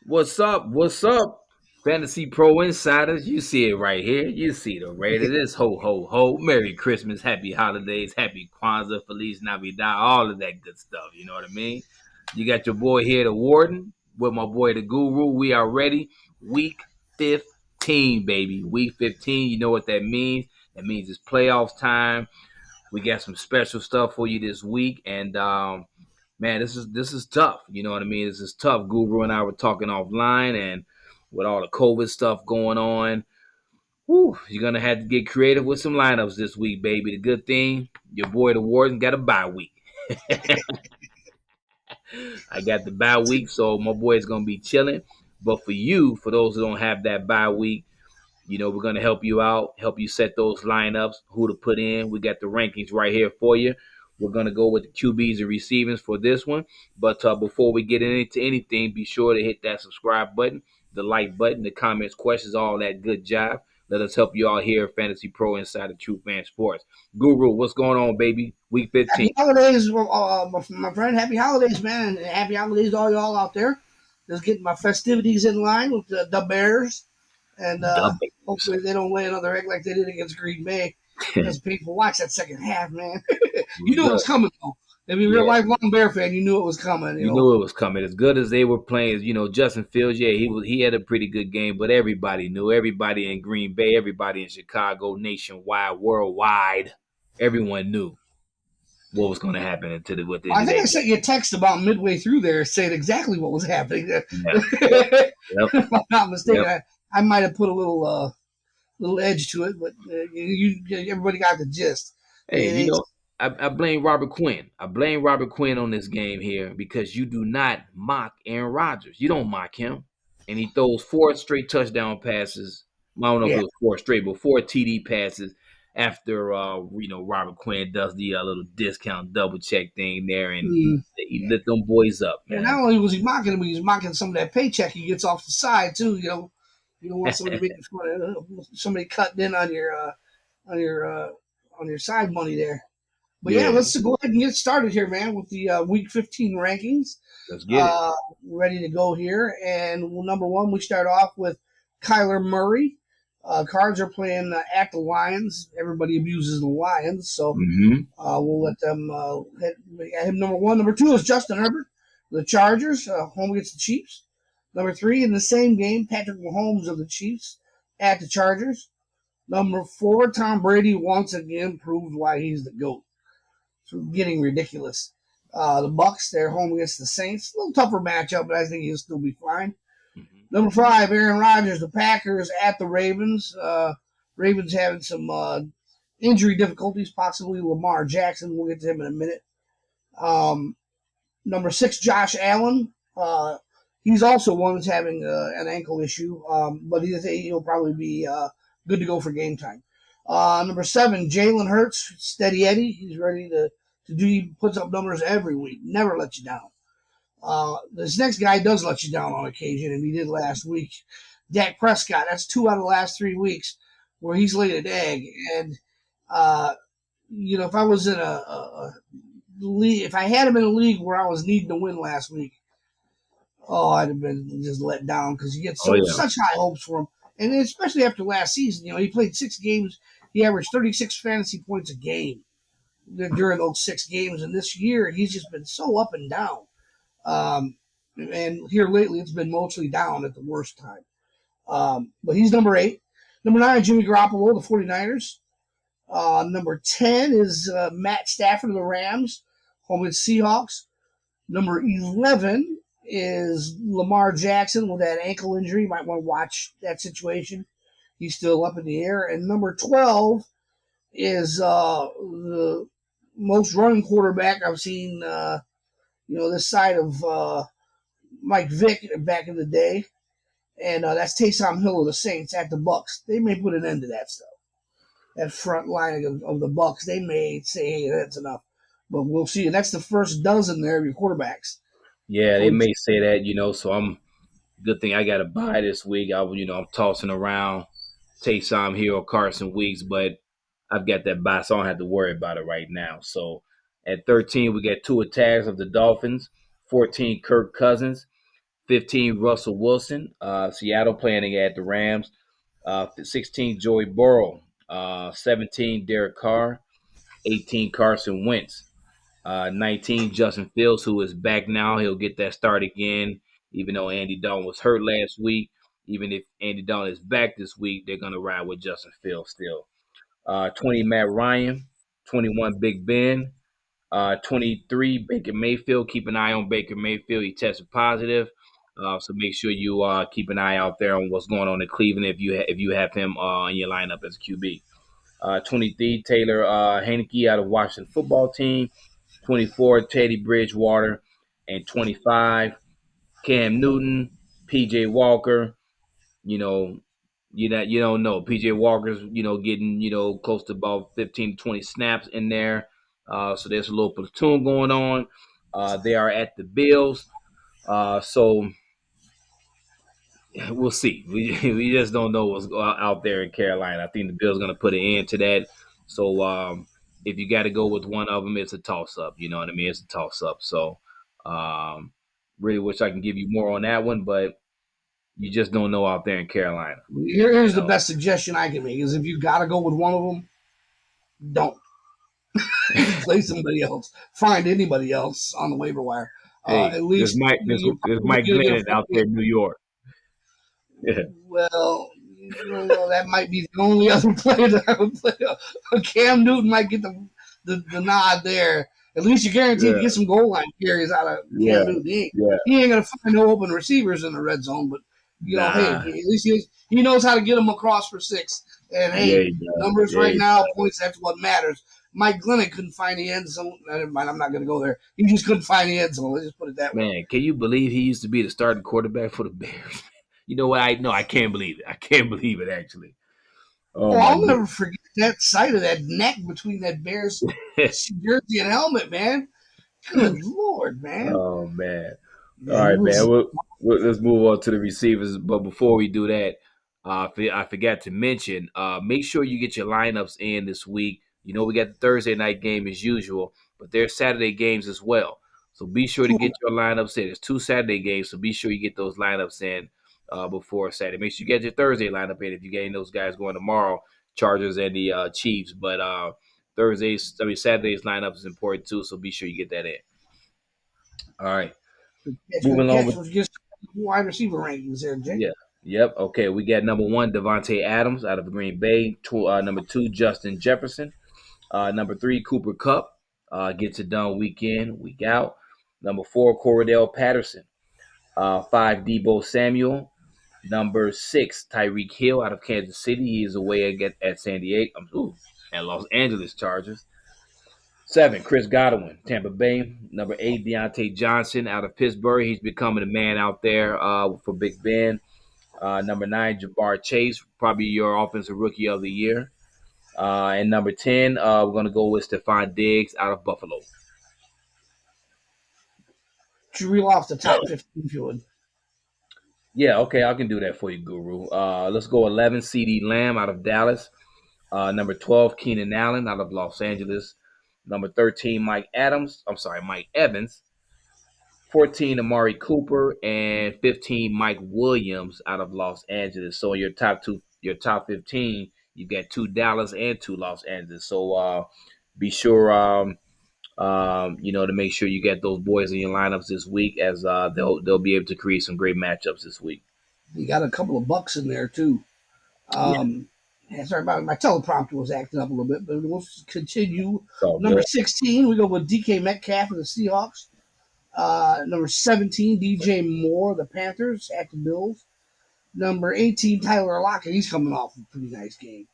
What's up? What's up? Fantasy Pro Insiders, you see it right here. You see the rate of this. Ho, ho, ho. Merry Christmas, Happy Holidays, Happy Kwanzaa, Feliz Navidad, all of that good stuff. You know what I mean? You got your boy here, the Warden, with my boy, the Guru. We are ready. Week 15, baby. Week 15, you know what that means? That means it's playoffs time. We got some special stuff for you this week. And, man, this is tough. You know what I mean? This is tough. Guru and I were talking offline, and with all the COVID stuff going on, whew, you're gonna have to get creative with some lineups this week, baby. The good thing, your boy the Warden got a bye week. I got the bye week, so my boy is gonna be chilling. But for you, for those who don't have that bye week, we're going to help you out, help you set those lineups, who to put in. We got the rankings right here for you. We're going to go with the QBs and receivers for this one. But before we get into anything, be sure to hit that subscribe button, the like button, the comments, questions, all that good jive. Let us help you out here at Fantasy Pro inside of True Fan Sports. Guru, what's going on, baby? Week 15. Happy holidays, my friend. Happy holidays, man, and happy holidays to all y'all out there. Just getting my festivities in line with the Bears, and hopefully they don't lay another egg like they did against Green Bay. That's painful. Watch that second half, man. You knew it was coming, though. If you're a lifelong Bear fan, you knew it was coming. You knew it was coming. As good as they were playing, Justin Fields, yeah, he had a pretty good game, but everybody knew. Everybody in Green Bay, everybody in Chicago, nationwide, worldwide, everyone knew what was going to happen with this. I think I sent you a text about midway through there saying exactly what was happening. Yep. If I'm not mistaken, Yep. I might have put a little edge to it, but everybody got the gist. Hey, I blame Robert Quinn. I blame Robert Quinn on this game here because you do not mock Aaron Rodgers. You don't mock him. And he throws 4 straight touchdown passes. I don't know if it was 4 straight, but 4 TD passes after, Robert Quinn does the little discount double check thing there. And he lit them boys up, man. And not only was he mocking him, he was mocking some of that paycheck he gets off the side, too. You don't want somebody making somebody cutting in on your side money there. But let's go ahead and get started here, man, with the Week 15 rankings. Let's get it. Ready to go here. And number one, we start off with Kyler Murray. Cards are playing at the Lions. Everybody abuses the Lions, so we'll let them hit him number one. Number two is Justin Herbert, the Chargers, home against the Chiefs. Number three, in the same game, Patrick Mahomes of the Chiefs at the Chargers. Number four, Tom Brady once again proved why he's the GOAT. It's getting ridiculous. The Bucs, they're home against the Saints. A little tougher matchup, but I think he'll still be fine. Number five, Aaron Rodgers, the Packers at the Ravens. Ravens having some injury difficulties, possibly Lamar Jackson. We'll get to him in a minute. Number six, Josh Allen. He's also one that's having an ankle issue, but he'll probably be good to go for game time. Number seven, Jalen Hurts, steady Eddie. He's ready to do. He puts up numbers every week, never lets you down. This next guy does let you down on occasion, and he did last week. Dak Prescott, that's 2 out of the last 3 weeks where he's laid an egg. And, if I was in a league, if I had him in a league where I was needing to win last week, I'd have been just let down because you get such high hopes for him. And especially after last season, he played 6 games. He averaged 36 fantasy points a game during those 6 games. And this year, he's just been so up and down. And here lately, it's been mostly down at the worst time. But he's number 8. Number 9, Jimmy Garoppolo, the 49ers. Number 10 is Matt Stafford of the Rams, home with Seahawks. Number 11 is Lamar Jackson with that ankle injury. You might want to watch that situation. He's still up in the air. And number 12 is the most running quarterback I've seen this side of Mike Vick back in the day. And that's Taysom Hill of the Saints at the Bucs. They may put an end to that stuff. That front line of the Bucs, they may say, hey, that's enough. But we'll see. And that's the first dozen there of your quarterbacks. Yeah, they may say that, so good thing I got to buy this week. I'm tossing around Taysom Hill, Carson Weeks, but I've got that buy, so I don't have to worry about it right now. So at 13, we got Tua Tags of the Dolphins. 14, Kirk Cousins. 15, Russell Wilson. Seattle playing at the Rams. 16, Joey Burrow. 17, Derek Carr. 18, Carson Wentz. 19, Justin Fields, who is back now. He'll get that start again, even though Andy Dalton was hurt last week. Even if Andy Dalton is back this week, they're going to ride with Justin Fields still. 20, Matt Ryan. 21, Big Ben. 23, Baker Mayfield. Keep an eye on Baker Mayfield. He tested positive. So make sure you keep an eye out there on what's going on in Cleveland if you have him in your lineup as a QB. 23, Taylor Heineke out of Washington football team. 24, Teddy Bridgewater. And 25, Cam Newton, PJ Walker. You know, you don't know. PJ Walker's, getting, close to about 15 to 20 snaps in there. So there's a little platoon going on. They are at the Bills. So we'll see. We just don't know what's out there in Carolina. I think the Bills going to put an end to that. So if you got to go with one of them, it's a toss up. You know what I mean? It's a toss up. So um, really wish I can give you more on that one, but you just don't know out there in Carolina. Here's the best suggestion I can make: is if you got to go with one of them, don't. Just play somebody else. Find anybody else on the waiver wire. Hey, At there's least Mike. There's, you're there's probably Mike going to get a Glennon full out there game. in New York. Yeah, Well, that might be the only other player that I would play. Cam Newton might get the nod there. At least you're guaranteed to yeah, get some goal line carries out of yeah, Cam Newton. yeah. He ain't gonna find no open receivers in the red zone, but hey, Nah, at least he knows how to get them across for 6. And yeah, hey, he does. numbers Yeah, right he now, does. points, that's what matters. Mike Glennon couldn't find the end zone. Never mind, I'm not gonna go there. He just couldn't find the end zone. Let's just put it that way. Man, can you believe he used to be the starting quarterback for the Bears? You know what? I can't believe it. I can't believe it actually. Oh Oh, my I'll never goodness. forget that sight of that neck between that Bears jersey and helmet, man. Good Lord, man. Oh man. All Yeah, he right, man. was. Let's move on to the receivers. But before we do that, I forgot to mention. Make sure you get your lineups in this week. We got the Thursday night game as usual, but there's Saturday games as well. So be sure to get your lineups in. There's 2 Saturday games, so be sure you get those lineups in before Saturday. Make sure you get your Thursday lineup in if you're getting those guys going tomorrow, Chargers and the Chiefs. But Saturday's lineup is important too, so be sure you get that in. All right. Good Moving on catch. with Was just wide receiver rankings there, Jay. yeah. Yep. Okay. We got number 1, Devonta Adams out of Green Bay. Number 2, Justin Jefferson. Number 3, Cooper Cup. Gets it done week in, week out. Number 4, Cordell Patterson. 5, Debo Samuel. Number 6, Tyreek Hill out of Kansas City. He is away at San Diego. And Los Angeles Chargers. 7, Chris Godwin, Tampa Bay. Number 8, Deontay Johnson out of Pittsburgh. He's becoming a man out there for Big Ben. Number 9, Jabbar Chase, probably your offensive rookie of the year. And number 10, we're going to go with Stephon Diggs out of Buffalo. Should reel off the top 15 if you would. Yeah, okay, I can do that for you, Guru. Let's go 11, CD Lamb out of Dallas. Number 12, Keenan Allen out of Los Angeles. Number 13, Mike Evans. 14, Amari Cooper, and 15, Mike Williams out of Los Angeles. So your top 15, you got 2 Dallas and 2 Los Angeles. So be sure to make sure you get those boys in your lineups this week, as they'll be able to create some great matchups this week. You got a couple of bucks in there too. Yeah, Sorry, my teleprompter was acting up a little bit, but we'll continue. it's all Number good. 16, we go with DK Metcalf of the Seahawks. Number 17, DJ Moore of the Panthers at the Bills. Number 18, Tyler Lockett. He's coming off a pretty nice game.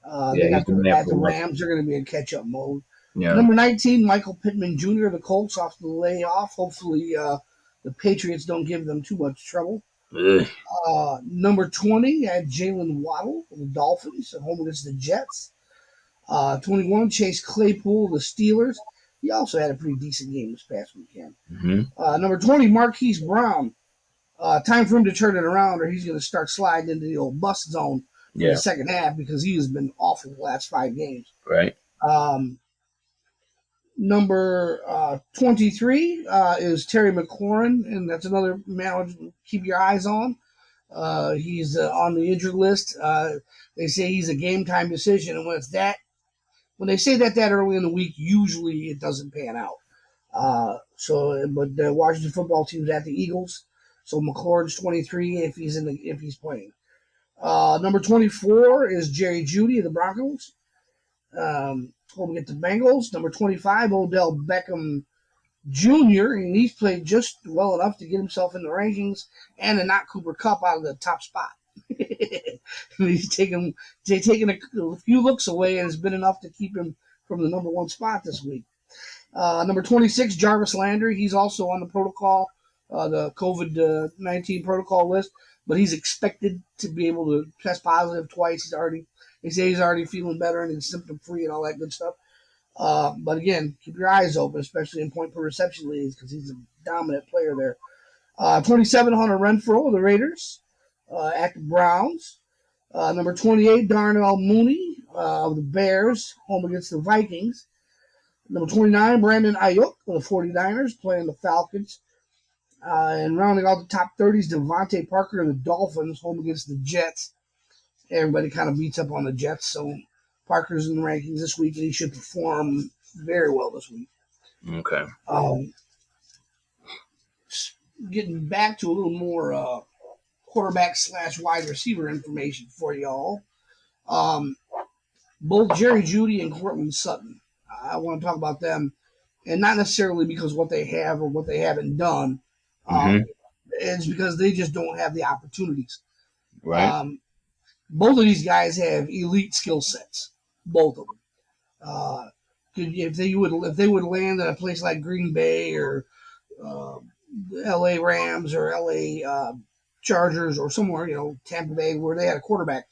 Yeah, They he's got been there at for the a while. Rams. They're going to be in catch-up mode. Yeah. Number 19, Michael Pittman Jr. of the Colts off the layoff. Hopefully, the Patriots don't give them too much trouble. Ugh. Number 20, had Jalen Waddle of the Dolphins at home against the Jets. 21, Chase Claypool of the Steelers. He also had a pretty decent game this past weekend. Mhm. Number 20, Marquis Brown. Time for him to turn it around, or he's going to start sliding into the old bust zone for the Yeah. second half because he has been awful the last 5 games. Right. Um, Number 23 is Terry McLaurin, and that's another man to keep your eyes on. He's on the injured list. They say he's a game time decision, and when they say that early in the week, usually it doesn't pan out. But the Washington football team's at the Eagles, so McLaurin's 23 if he's playing. Number 24 is Jerry Judy of the Broncos. Home against the Bengals. Number 25, Odell Beckham Jr., and he's played just well enough to get himself in the rankings and to knock Cooper Kupp out of the top spot. He's taken a few looks away, and it's been enough to keep him from the number one spot this week. Number 26, Jarvis Lander. He's also on the protocol, the COVID-19 protocol list, but he's expected to be able to test positive twice. They say he's already feeling better and he's symptom-free and all that good stuff. But again, keep your eyes open, especially in point per reception leagues, because he's a dominant player there. 27, Hunter Renfrow of the Raiders at the Browns. Number 28, Darnell Mooney of the Bears, home against the Vikings. Number 29, Brandon Ayuk of the 49ers, playing the Falcons. And rounding out the top 30 is Devontae Parker of the Dolphins, home against the Jets. Everybody kind of beats up on the Jets, so Parker's in the rankings this week, and he should perform very well this week. Okay. Getting back to a little more quarterback / wide receiver information for y'all. Both Jerry Judy and Cortland Sutton. I want to talk about them, and not necessarily because what they have or what they haven't done. It's because they just don't have the opportunities. Right. Both of these guys have elite skill sets. Both of them. If they would land at a place like Green Bay or L.A. Rams or L.A. Chargers or somewhere, Tampa Bay, where they had a quarterback,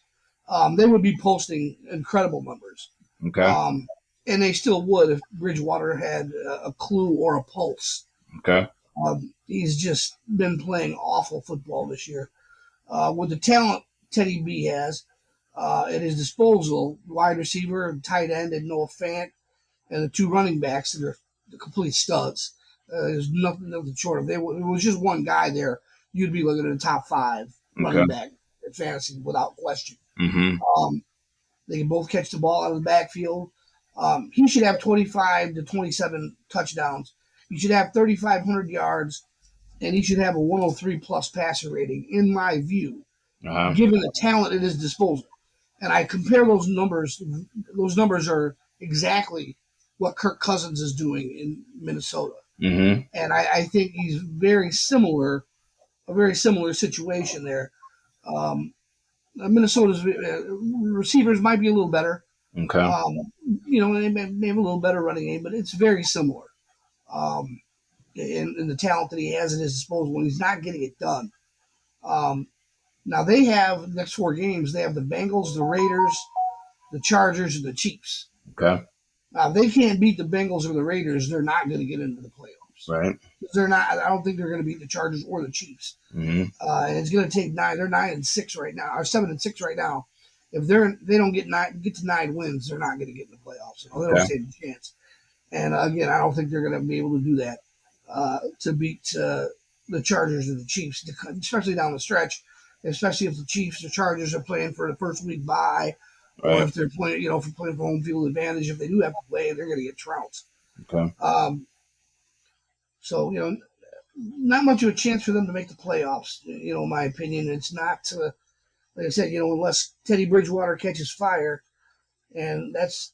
they would be posting incredible numbers. Okay. And they still would if Bridgewater had a clue or a pulse. Okay. He's just been playing awful football this year. With the talent Teddy B has at his disposal, wide receiver and tight end and Noah Fant, and the two running backs that are the complete studs. There's nothing short of. It was just one guy there. You'd be looking at a top 5 running back at fantasy without question. They can both catch the ball out of the backfield. He should have 25 to 27 touchdowns. He should have 3,500 yards, and he should have a 103-plus passer rating, in my view, given the talent at his disposal. And I compare those numbers. Those numbers are exactly what Kirk Cousins is doing in Minnesota. And I think he's a very similar situation there. Minnesota's receivers might be a little better. Okay. They may have a little better running game, but it's very similar. In the talent that he has at his disposal when he's not getting it done. Now they have next 4 games. They have the Bengals, the Raiders, the Chargers, and the Chiefs. Okay. Now if they can't beat the Bengals or the Raiders, they're not going to get into the playoffs. Right. They're not. I don't think they're going to beat the Chargers or the Chiefs. And it's going to take 9. They're 9-6 right now, or 7-6 right now. If they don't get to 9 wins, they're not going to get in the playoffs. They don't stand a chance. And again, I don't think they're going to be able to do that to beat the Chargers or the Chiefs, especially down the stretch. Especially if the Chiefs or Chargers are playing for the first week bye, or if they're playing, if they're playing for home field advantage. If they do have to play, they're going to get trounced. Okay. So not much of a chance for them to make the playoffs. In my opinion, it's not. Like I said, unless Teddy Bridgewater catches fire, and that's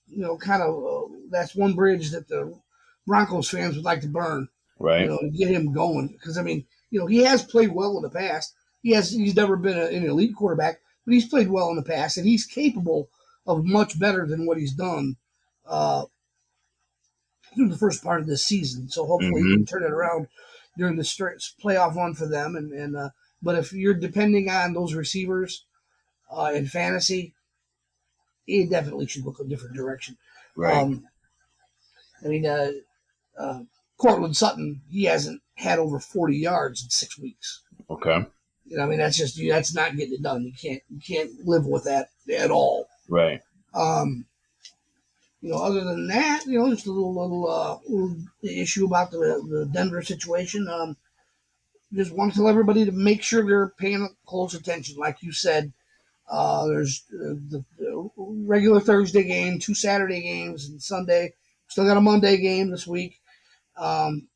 that's one bridge that the Broncos fans would like to burn. Right. To get him going, because he has played well in the past. He's never been an elite quarterback, but he's played well in the past, and he's capable of much better than what he's done through the first part of this season. So hopefully he can turn it around during the playoff run for them. But if you're depending on those receivers in fantasy, he definitely should look a different direction. Right. Cortland Sutton, he hasn't had over 40 yards in 6 weeks. Okay. That's not getting it done. You can't live with that at all. Right. Other than that, just a little issue about the Denver situation. Just want to tell everybody to make sure they're paying close attention. Like you said, there's the regular Thursday game, 2 Saturday games, and Sunday. Still got a Monday game this week. Um,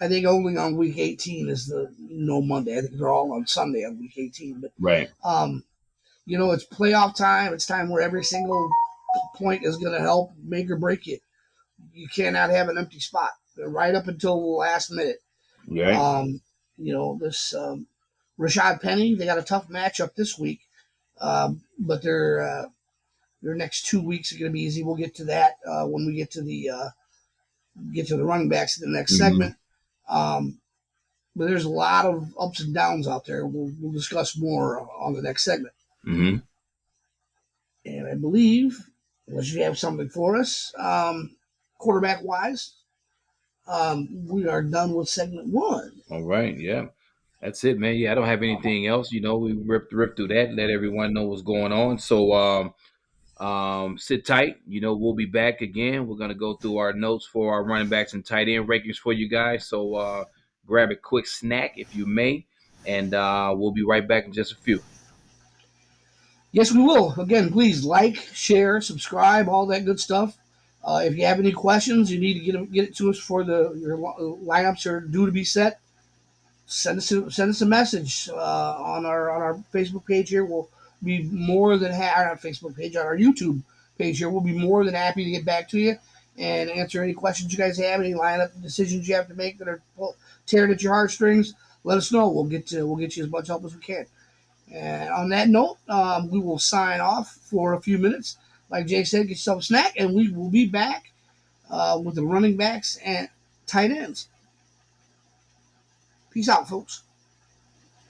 I think only on week 18 is the no Monday. I think they're all on Sunday on week 18. But Right. it's playoff time. It's time where every single point is going to help make or break you. You cannot have an empty spot right up until the last minute. Right. This Rashad Penny, they got a tough matchup this week, but their next 2 weeks are going to be easy. We'll get to that when we get to the running backs in the next Mm-hmm. segment. But there's a lot of ups and downs out there. We'll discuss more on the next segment. Mm-hmm. And I believe, unless you have something for us, quarterback wise, we are done with segment one. All right. Yeah. That's it, man. Yeah, I don't have anything else. We rip through that, let everyone know what's going on. So sit tight. We'll be back again. We're gonna go through our notes for our running backs and tight end rankings for you guys. So grab a quick snack if you may, and we'll be right back in just a few. Yes, we will. Again, please like, share, subscribe, all that good stuff. If you have any questions, you need to get it to us before your lineups are due to be set. Send us a message on our Facebook page here. We'll be more than on our Facebook page, on our YouTube page here. We'll be more than happy to get back to you and answer any questions you guys have, any lineup decisions you have to make that are tearing at your heartstrings. Let us know. We'll get you as much help as we can. And on that note, we will sign off for a few minutes. Like Jay said, get yourself a snack, and we will be back with the running backs and tight ends. Peace out, folks.